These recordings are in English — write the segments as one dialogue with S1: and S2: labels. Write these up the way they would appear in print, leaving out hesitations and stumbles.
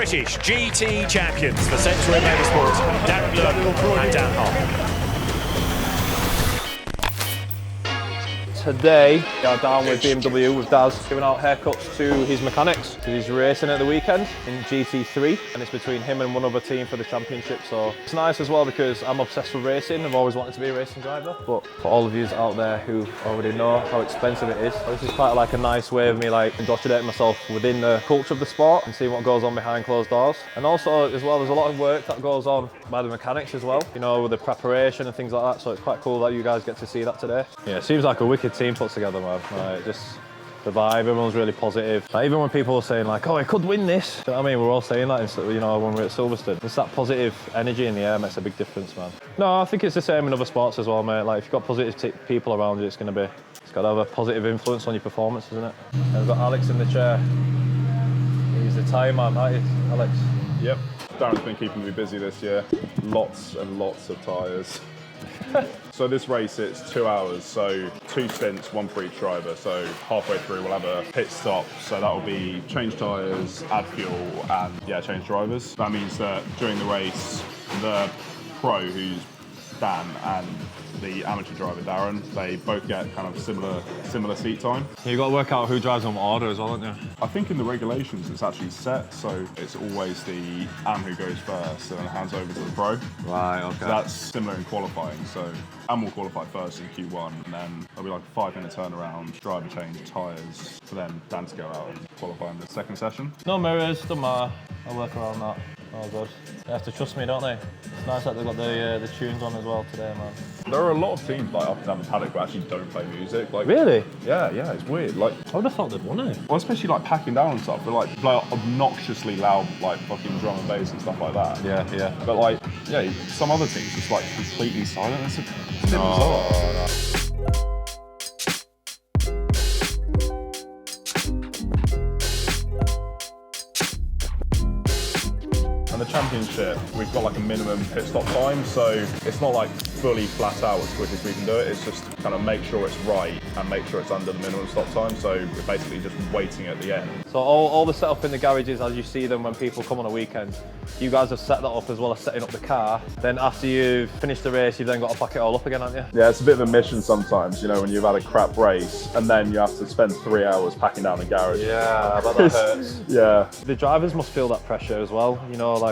S1: British GT Champions for Century Motorsport, Darren Bloom and Dan Hall.
S2: Today, we are down with BMW with Daz, giving out haircuts to his mechanics. He's racing at the weekend in GT3, and it's between him and one other team for the championship. So it's nice as well because I'm obsessed with racing. I've always wanted to be a racing driver. But for all of you out there who already know how expensive it is, this is quite like a nice way of me like indoctrinating myself within the culture of the sport and seeing what goes on behind closed doors. And also as well, there's a lot of work that goes on by the mechanics as well, you know, with the preparation and things like that. So it's quite cool that you guys get to see that today. Yeah, it seems like a wicked team put together, man. Like, just the vibe, everyone's really positive. Like, even when people are saying like, oh, I could win this, you know what I mean? We're all saying that, you know, when we're at Silverstone. Just that positive energy in the air makes a big difference, man. No, I think it's the same in other sports as well, mate. Like, if you've got positive people around you, it's got to have a positive influence on your performance, isn't it? And we've got Alex in the chair. He's the tyre man, aren't you, Alex?
S3: Yep. Darren's been keeping me busy this year. Lots and lots of tyres. So this race, it's 2 hours, so 2 stints, 1 for each driver. So halfway through, we'll have a pit stop. So that will be change tyres, add fuel, and yeah, change drivers. That means that during the race, the pro, who's Dan, and the amateur driver, Darren, they both get kind of similar seat time.
S2: You've got to work out who drives on what order as well, haven't you?
S3: I think in the regulations it's actually set, so it's always the AM who goes first and then hands over to the pro.
S2: Right, okay.
S3: So that's similar in qualifying, so AM will qualify first in Q1, and then there'll be like a 5-minute turnaround, driver change, tyres, for then Dan to go out and qualify in the second session.
S2: No mirrors, doesn't matter. I'll work around that. Oh good. They have to trust me, don't they? It's nice that they've got the tunes on as well today, man.
S3: There are a lot of teams like up and down the paddock who actually don't play music. Like,
S2: really?
S3: Yeah, it's weird. Like,
S2: I would have thought they'd won it.
S3: Well, especially like packing down and stuff. They're like play obnoxiously loud, like fucking drum and bass and stuff like that.
S2: Yeah.
S3: But like, yeah, some other teams just like completely silent. It's a bit bizarre. And the championship, we've got like a minimum pit stop time, so it's not like fully flat out as quick as we can do it. It's just kind of make sure it's right and make sure it's under the minimum stop time. So we're basically just waiting at the end.
S2: So all the setup in the garages, as you see them when people come on a weekend, you guys have set that up as well as setting up the car. Then after you've finished the race, you've then got to pack it all up again, haven't you?
S3: Yeah, it's a bit of a mission sometimes, you know, when you've had a crap race and then you have to spend 3 hours packing down a garage.
S2: Yeah, I bet that hurts.
S3: Yeah.
S2: The drivers must feel that pressure as well, you know, like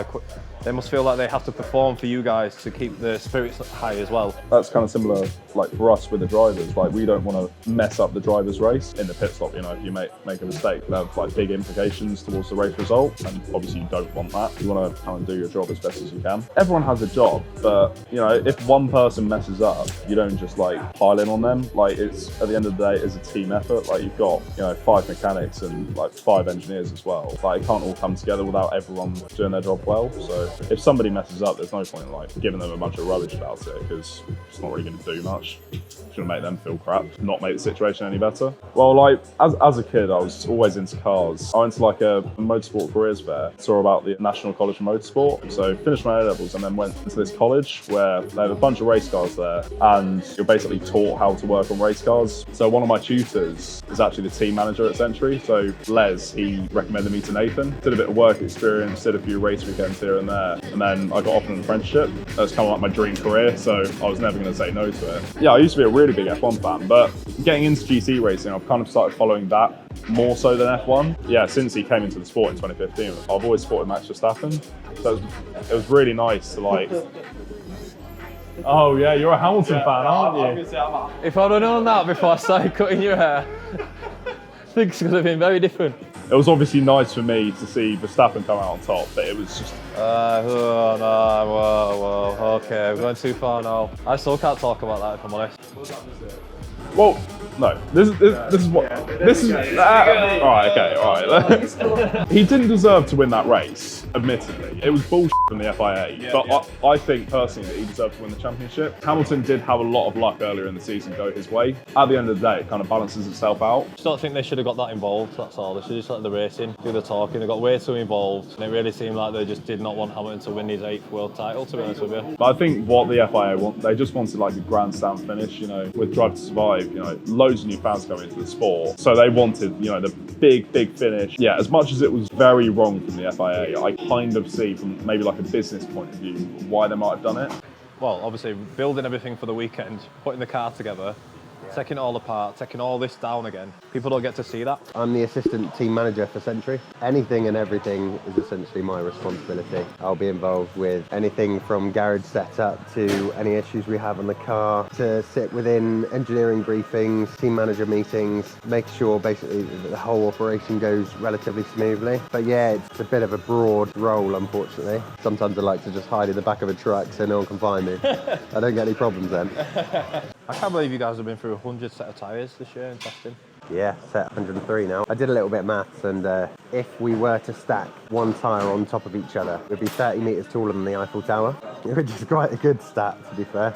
S2: they must feel like they have to perform for you guys to keep the spirits high as well.
S3: That's kind of similar, like for us with the drivers. Like we don't want to mess up the driver's race in the pit stop. You know, if you make a mistake, it'll have like big implications towards the race result, and obviously you don't want that. You want to kind of do your job as best as you can. Everyone has a job, but you know, if one person messes up, you don't just like pile in on them. Like it's at the end of the day, it's a team effort. Like you've got 5 mechanics and like 5 engineers as well. Like it can't all come together without everyone doing their job well. So if somebody messes up, there's no point in like giving them a bunch of rubbish about it because it's not really going to do much. It's going to make them feel crap, not make the situation any better. Well, like as a kid, I was always into cars. I went to like a motorsport careers fair, saw about the National College of Motorsport. So finished my A-levels and then went into this college where they have a bunch of race cars there, and you're basically taught how to work on race cars. So one of my tutors is actually the team manager at Century. So Les, he recommended me to Nathan. Did a bit of work experience, did a few race weekends here and there, and then I got offered an apprenticeship. That's kind of like my dream career, so I was never going to say no to it. Yeah, I used to be a really big F1 fan, but getting into GT racing, I've kind of started following that more so than F1. Yeah, since he came into the sport in 2015, I've always supported Max Verstappen. So it was really nice to like... Oh yeah, you're a Hamilton fan, aren't you?
S2: If I'd have known that before I started cutting your hair, things could have been very different.
S3: It was obviously nice for me to see Verstappen come out on top, but it was just...
S2: whoa, okay, we're going too far now. I still can't talk about that if I'm honest.
S3: Well, no, this is what... Alright. He didn't deserve to win that race, admittedly. It was bullshit from the FIA, but I think personally that he deserved to win the championship. Hamilton did have a lot of luck earlier in the season go his way. At the end of the day, it kind of balances itself out.
S2: I just don't think they should have got that involved, that's all. They should just let the racing do the talking. They got way too involved, and it really seemed like they just did not want Hamilton to win his 8th world title, to be honest with you.
S3: But I think what the FIA want, they just wanted like a grandstand finish, you know, with Drive to Survive, you know, loads of new fans coming into the sport. So they wanted, you know, the big finish. Yeah, as much as it was very wrong from the FIA, I kind of see from maybe like a business point of view why they might have done it.
S2: Well, obviously building everything for the weekend, putting the car together, taking it all apart, taking all this down again. People don't get to see that.
S4: I'm the assistant team manager for Century. Anything and everything is essentially my responsibility. I'll be involved with anything from garage setup to any issues we have on the car, to sit within engineering briefings, team manager meetings, make sure basically that the whole operation goes relatively smoothly. But yeah, it's a bit of a broad role, unfortunately. Sometimes I like to just hide in the back of a truck so no one can find me. I don't get any problems then.
S2: I can't believe you guys have been through 100 set of tyres this year in testing.
S4: Yeah, set 103 now. I did a little bit of maths, and if we were to stack one tyre on top of each other, it would be 30 metres taller than the Eiffel Tower, which is quite a good stat, to be fair.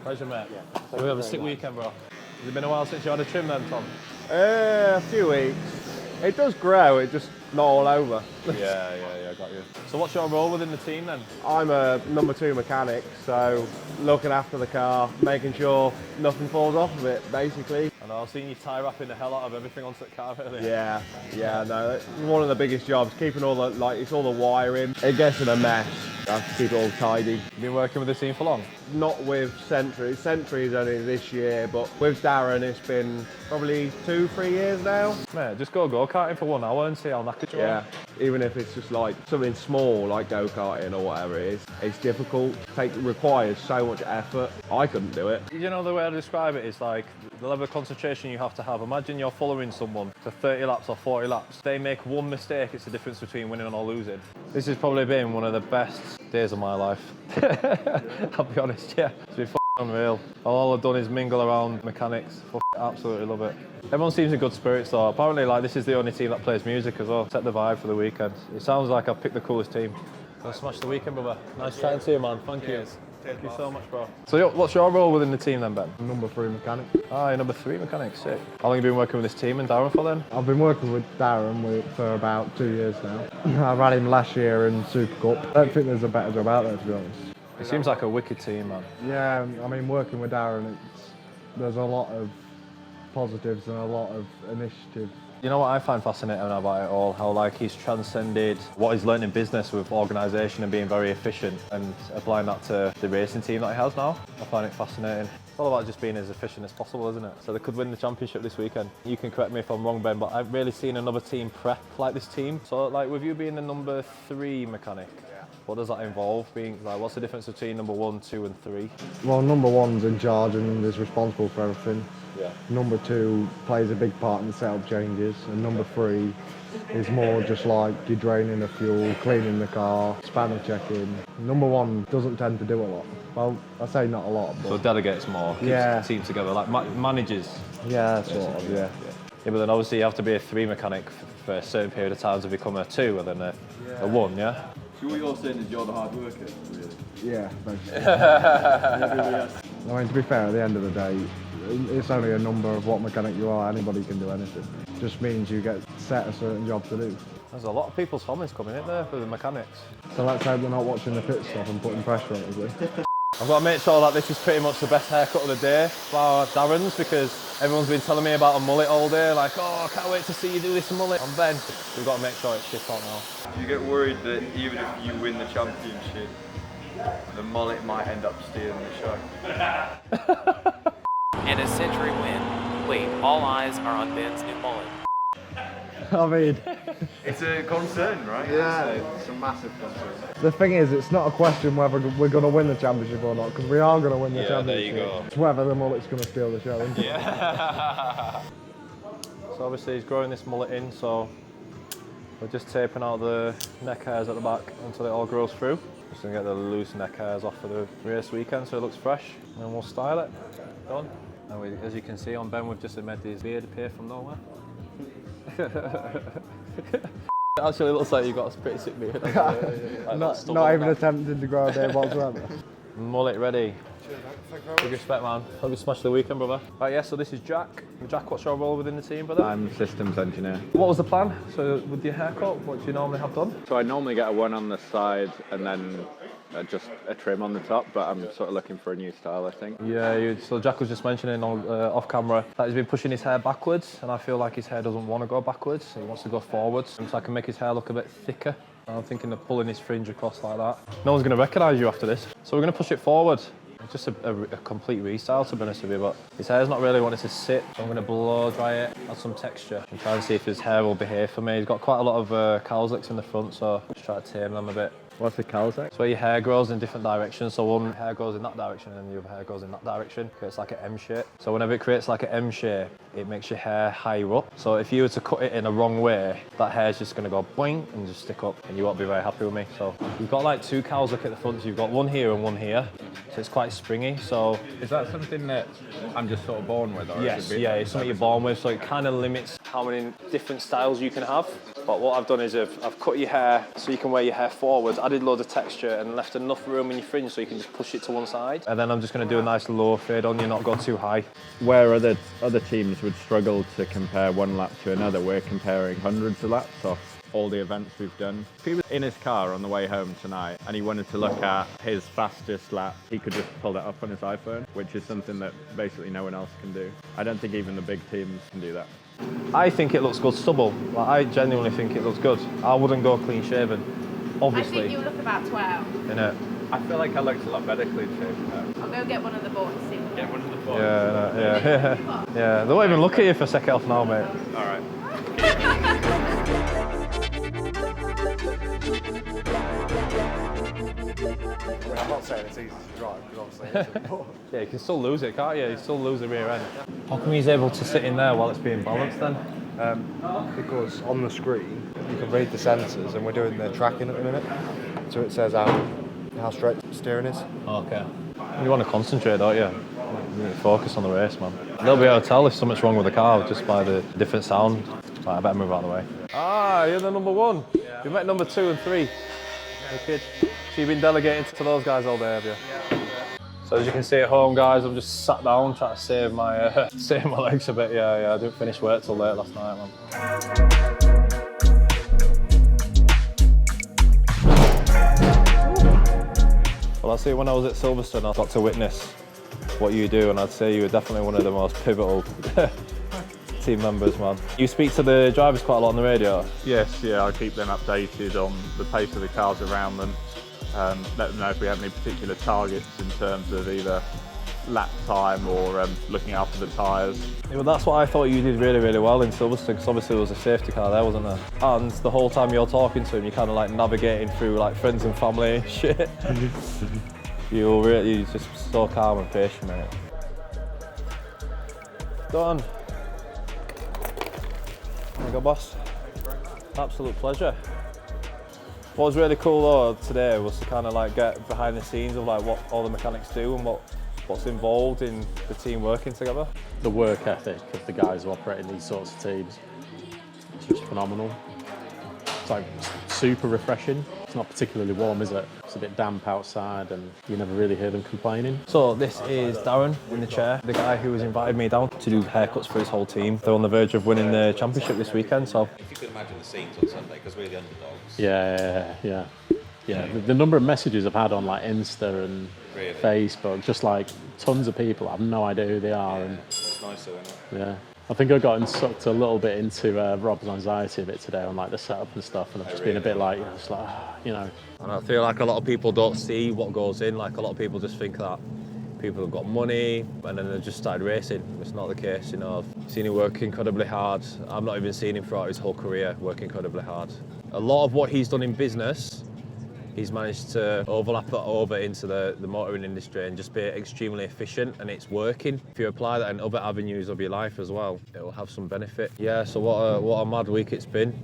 S2: Pleasure, mate. Yeah. We have a sick weekend, bro. Has it been a while since you had a trim then, Tom?
S5: A few weeks. It does grow, it's just not all over.
S2: Yeah, got you. So what's your role within the team then?
S5: I'm a number 2 mechanic, so looking after the car, making sure nothing falls off of it, basically.
S2: I know, I've seen you tie wrapping the hell out of everything onto the car, really.
S5: Yeah, no, it's one of the biggest jobs, keeping all the, it's all the wiring. It gets in a mess, I have to keep it all tidy.
S2: You've been working with the team for long?
S5: Not with Century. Century is only this year, but with Darren it's been probably 2-3 years now.
S2: Mate, just go-karting for 1 hour and see how knackered you are.
S5: Yeah, even if it's just like something small like go-karting or whatever it is, it's difficult, requires so much effort. I couldn't do it.
S2: You know, the way I describe it is like the level of concentration you have to have. Imagine you're following someone for 30 laps or 40 laps. They make one mistake, it's the difference between winning or losing. This has probably been one of the best days of my life. I'll be honest, yeah. It's been unreal. All I've done is mingle around mechanics. Absolutely love it. Everyone seems in good spirits though. Apparently, like, this is the only team that plays music as well. Set the vibe for the weekend. It sounds like I've picked the coolest team. Go smash the weekend, brother. Nice chatting to you, man. Thank you. Thank you so much, bro. So what's your role within the team then, Ben?
S6: Number 3 mechanic.
S2: Ah, you're number 3 mechanic, sick. How long have you been working with this team and Darren for then?
S6: I've been working with Darren for about 2 years now. I ran him last year in Super Cup. I don't think there's a better job out there, to be honest.
S2: It seems like a wicked team, man.
S6: Yeah, I mean, working with Darren, there's a lot of positives and a lot of initiative.
S2: You know what I find fascinating about it all? How like he's transcended what he's learned in business with organisation and being very efficient and applying that to the racing team that he has now. I find it fascinating. It's all about just being as efficient as possible, isn't it? So they could win the championship this weekend. You can correct me if I'm wrong, Ben, but I've really seen another team prep like this team. So like with you being the number 3 mechanic, what does that involve? Being like, what's the difference between number 1, 2 and 3?
S6: Well, number 1's in charge and is responsible for everything.
S2: Yeah.
S6: Number 2 plays a big part in the setup changes, and number 3 is more just like you're draining the fuel, cleaning the car, spanner checking. Number 1 doesn't tend to do a lot. Well, I say not a lot, but...
S2: So delegates more, keeps the team together, like manages.
S6: Yeah, sort of, yeah.
S2: Yeah, but then obviously you have to be a 3 mechanic for a certain period of time to become a 2 and then a 1, yeah?
S7: So what you're saying is you're the hard worker, really?
S6: Yeah, basically. I mean, to be fair, at the end of the day, it's only a number of what mechanic you are. Anybody can do anything. Just means you get set a certain job to do.
S2: There's a lot of people's comments coming in there for the mechanics.
S6: So let's hope they're not watching the pit stop and putting pressure on us.
S2: I've got to make sure that this is pretty much the best haircut of the day for Darren's, because everyone's been telling me about a mullet all day, like, oh, I can't wait to see you do this mullet. And Ben, we've got to make sure it's shit on now.
S7: Do you get worried that even if you win the championship, the mullet might end up stealing the show?
S8: And a Century win. Wait, all eyes are on Ben's new mullet.
S6: I mean,
S7: It's a concern, right?
S6: Yeah.
S7: It's a massive concern.
S6: the thing is, it's not a question whether we're going to win the championship or not, because we are going to win the championship.
S2: there you go.
S6: It's whether the mullet's going to steal the show, isn't it?
S2: So obviously he's growing this mullet in, so we're just taping out the neck hairs at the back until it all grows through. Just going to get the loose neck hairs off for the race weekend so it looks fresh, and then we'll style it. Done. And as you can see on Ben, we've just made his beard appear from nowhere. It actually looks like you've got a pretty sick beard.
S6: Not even attempting to grow a beard whatsoever.
S2: Mullet ready. Big respect, man. Hope you smash the weekend, brother. Right, yeah, so this is Jack. Jack, what's your role within the team, brother?
S9: I'm systems engineer.
S2: What was the plan? So with your haircut, what do you normally have done?
S9: So I normally get a one on the side and then
S3: just a trim on the top, but I'm sort of looking for a new style, I think.
S2: Yeah, so Jack was just mentioning off camera that he's been pushing his hair backwards, and I feel like his hair doesn't want to go backwards, he wants to go forwards, so I can make his hair look a bit thicker. I'm thinking of pulling his fringe across like that. No one's going to recognise you after this, so we're going to push it forward. It's just a complete restyle, to be honest with you, but his hair's not really wanting to sit, so I'm going to blow dry it, add some texture, and try and see if his hair will behave for me. He's got quite a lot of cowslicks in the front, so just try to tame them a bit.
S3: What's the cowslick?
S2: It's where your hair grows in different directions. So one hair goes in that direction and the other hair goes in that direction. Creates like an M shape. So whenever it creates like an M shape, it makes your hair higher up. So if you were to cut it in a wrong way, that hair's just gonna go boing and just stick up, and you won't be very happy with me. So you've got like two cowslick at the front. So you've got one here and one here. So it's quite springy. So
S3: is that something that I'm just sort of born with? Or
S2: yes, yeah, it's something you're born with. So it kind of limits how many different styles you can have. But what I've done is I've cut your hair so you can wear your hair forwards, added loads of texture and left enough room in your fringe so you can just push it to one side. And then I'm just going to do a nice low fade on you, not go too high.
S3: Where other teams would struggle to compare one lap to another, we're comparing hundreds of laps off all the events we've done. If he was in his car on the way home tonight and he wanted to look at his fastest lap, he could just pull that up on his iPhone, which is something that basically no one else can do. I don't think even the big teams can do that.
S2: I think it looks good stubble. Like, I genuinely think it looks good. I wouldn't go clean shaven, obviously.
S9: I think you look about 12.
S2: Innit?
S3: I feel like I looked a lot better clean shaven.
S9: I'll go get one of the boys.
S3: Get one of the boys.
S2: Yeah. They won't even look at you for a second off now, mate.
S3: All right.
S1: I'm not saying it's easy to drive, because obviously it's
S2: Yeah, you can still lose it, can't you? You still lose the rear end. How come he's able to sit in there while it's being balanced then?
S6: Because on the screen you can read the sensors, and we're doing the tracking at the minute, so it says how straight steering is.
S2: Okay. You want to concentrate, don't you? You need to focus on the race, man. They'll be able to tell if something's wrong with the car just by the different sound. Right, I better move out of the way. Ah, you're the number one. Yeah. You met number 2 and 3. Yeah. Kid. So you've been delegating to those guys all day, have you? Yeah. So as you can see at home, guys, I'm just sat down trying to save my save my legs a bit. Yeah, I didn't finish work till late last night, man. Well, I see when I was at Silverstone, I got to witness what you do, and I'd say you were definitely one of the most pivotal team members, man. You speak to the drivers quite a lot on the radio?
S3: Yes, yeah, I keep them updated on the pace of the cars around them. Let them know if we have any particular targets in terms of either lap time or looking after the tyres.
S2: Yeah, well, that's what I thought you did really, really well in Silverstone, because obviously there was a safety car there, wasn't there? And the whole time you're talking to him, you're kind of like navigating through like friends and family and shit. You're just so calm and patient, mate. Done. There you go, boss. Absolute pleasure. What was really cool though today was to kind of like get behind the scenes of like what all the mechanics do and what's involved in the team working together.
S10: The work ethic of the guys who operate in these sorts of teams is just phenomenal. It's like super refreshing. It's not particularly warm, is it? It's a bit damp outside and you never really hear them complaining.
S2: So this is Darren in the chair, the guy who has invited me down to do haircuts for his whole team. They're on the verge of winning the championship this weekend, so.
S11: If you could imagine the scenes on Sunday, because we're the underdogs.
S10: Yeah. The number of messages I've had on like Insta and
S11: really?
S10: Facebook, just like tons of people, I have no idea who they are.
S11: Yeah,
S10: and
S11: it's nice though, isn't it?
S10: Yeah. I think I've gotten sucked a little bit into Rob's anxiety a bit today on like the setup and stuff, and I've just been a bit like, it's like,
S2: And I feel like a lot of people don't see what goes in. Like a lot of people just think that people have got money and then they just started racing. It's not the case, you know. I've seen him work incredibly hard. I've not even seen him throughout his whole career work incredibly hard. A lot of what he's done in business, he's managed to overlap that over into the motoring industry and just be extremely efficient, and it's working. If you apply that in other avenues of your life as well, it will have some benefit. Yeah, so what a mad week it's been.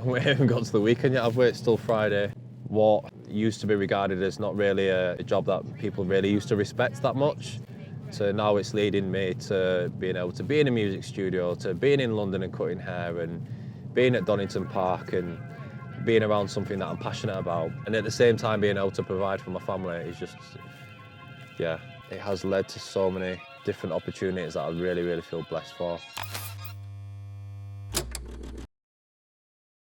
S2: We haven't got to the weekend yet, have we? It's still Friday. What used to be regarded as not really a job that people really used to respect that much, so now it's leading me to being able to be in a music studio, to being in London and cutting hair, and being at Donington Park, and being around something that I'm passionate about, and at the same time being able to provide for my family is just, yeah, it has led to so many different opportunities that I really, really feel blessed for.